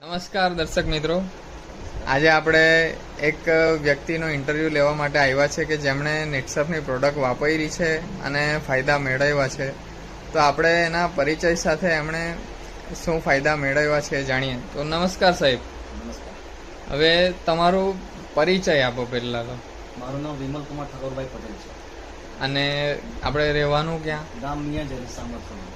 નમસ્કાર દર્શક મિત્રો, આજે આપણે એક વ્યક્તિનો ઇન્ટરવ્યૂ લેવા માટે આવ્યા છે કે જેમણે નેટસર્ફની પ્રોડક્ટ વાપરી છે અને ફાયદા મેળવ્યા છે. તો આપણે એના પરિચય સાથે એમણે શું ફાયદા મેળવ્યા છે જાણીએ. તો નમસ્કાર સાહેબ. નમસ્કાર. હવે તમારું પરિચય આપો પહેલાં તો. મારું નામ વિમલ કુમાર ઠાકોરભાઈ પટેલ છે અને આપણે રહેવાનું ક્યાં? ગામ મિયાંજરી સામરથલ.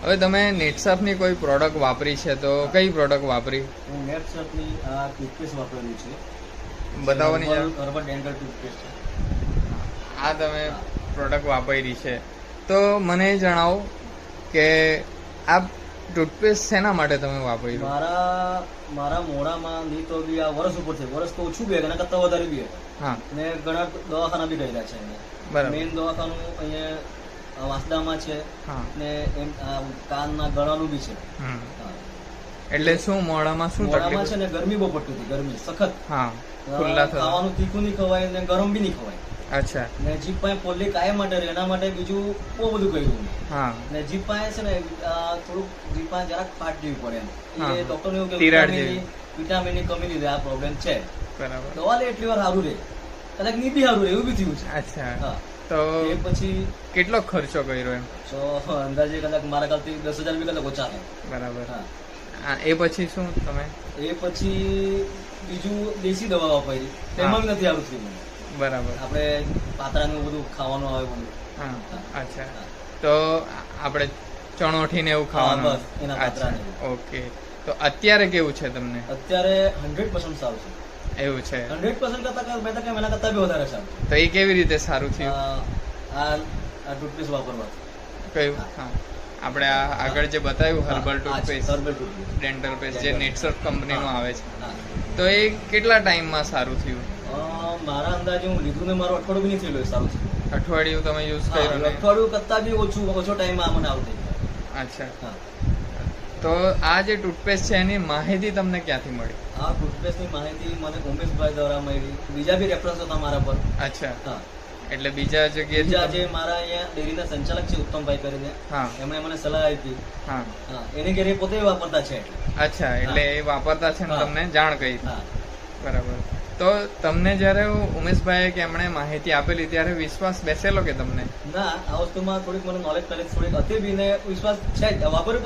હવે તમે નેટસર્ફની કોઈ પ્રોડક્ટ વાપરી છે તો કઈ પ્રોડક્ટ વાપરી? હું નેટસર્ફની આ ટૂથપેસ્ટ વાપરેલું છે. બતાવવાની જરૂર. હર્બલ ડેન્ટલ ટૂથપેસ્ટ છે. આ તમે પ્રોડક્ટ વાપરી છે તો મને જણાવો કે આ ટૂથપેસ્ટ શેના માટે તમે વાપરી? મારા મોઢામાં નહીં તો બી આ વર્ષ ઉપર છે, વર્ષ તો ઓછું બી એના કરતાં વધારે બી હા, ને ઘણા દવાખાના બી ગયેલા છે. બરાબર. મેઇન દવાખાનું અહીંયા વાંસદામાં છે હા, ને એમ કાનના ગળાનું બી છે. હમ. એટલે શું મોઢામાં શું મોઢામાં તકલીફ? છે ને ગરમી બહુ પડતી હતી, ગરમી સખત. હા, ખુલ્લા થતા. ખાવાનું તીખું નહીં ખવાય ને ગરમ બી નહીં ખવાય. અચ્છા. ને જીભ પાસે પોલી કાયમ માટે રહે એના માટે બીજું બહુ બધું કર્યું. હા, ને જીભ પાસે છે ને થોડુંક જીભ પાસે જરાક ફાટ જેવી પડે એમ. હા, એ ડોક્ટરને એવું કે તિરાડ જેવી. વિટામિનની કમી લીધે આ પ્રોબ્લેમ છે. બરાબર. દવા લે એટલી વાર સારું રહે, કદાચ નહીં બી સારું રહે એવું બી થયું છે. અચ્છા, હા, તો એ પછી કેટલો ખર્ચો કર્યો એમ? તો અંદાજે કદાચ મારા ખ્યાલથી 10,000 બી કદાચ ઓછા થાય. બરાબર. હા, એ પછી શું તમે? એ પછી બીજું દેશી દવા વાપરી, તેમાં બી નથી આવતું મને. બરાબર. આપણે પાતળાનું બધું ખાવાનું આવે બધું. હા, અચ્છા. તો આપણે ચણોઠી ને એવું ખાવાનું? બસ, એના અચ્છા, પાતળાને એવું. ઓકે. તો અત્યારે કેવું છે તમને? અત્યારે 100% સારું છે. એવું છે? 100% કરતા મેં તો કેમ એના કરતા બી વધારે સારું. તો એ કેવી રીતે સારું થયું? આ ટૂથપેસ્ટ વાપરવાથી. કયું? હા, આપણે આ આગળ જે બતાવ્યું herbal toothpaste, herbal toothpaste. Dental paste જે નેટસર્ફ કંપનીનું આવે છે, હા. તો એ કેટલા ટાઈમમાં સારું થયું? મારા અંદાજે હું લીધું ને મારું અઠવાડિયું બી નહીં થયેલું એ સારું છે. અઠવાડિયું તમે યુઝ કર્યું ને? અઠવાડિયું કરતા બી ઓછો ટાઈમમાં મને આવું થઈ ગયું. અચ્છા. હા. તો આ જે ટૂથપેસ્ટ છે એની માહિતી તમને ક્યાંથી મળી? આ ટૂથપેસ્ટની માહિતી મને ઉમેશભાઈ દ્વારા મળી. બીજા બી રેફરન્સ હતા મારા પર. અચ્છા, હા, એટલે બીજા બીજા જગ્યાએ? જે મારા અહીંયા ડેરીના સંચાલક છે ઉત્તમભાઈ કરીને, હા, એમણે મને સલાહ આપી. હા. હા, એને ઘેરે પોતે વાપરતા છે. અચ્છા, એટલે એ વાપરતા છે ને હા. તમને જાણ કરી? હા, બરાબર. તો તમને જ્યારે ઉમેશભાઈએ કે એમણે માહિતી આપેલી ત્યારે વિશ્વાસ બેસેલો કે તમને? ના, આ વસ્તુમાં થોડીક મને નોલેજ પહેલે થોડીક હતી બી ને વિશ્વાસ છે જ. વાપર્યું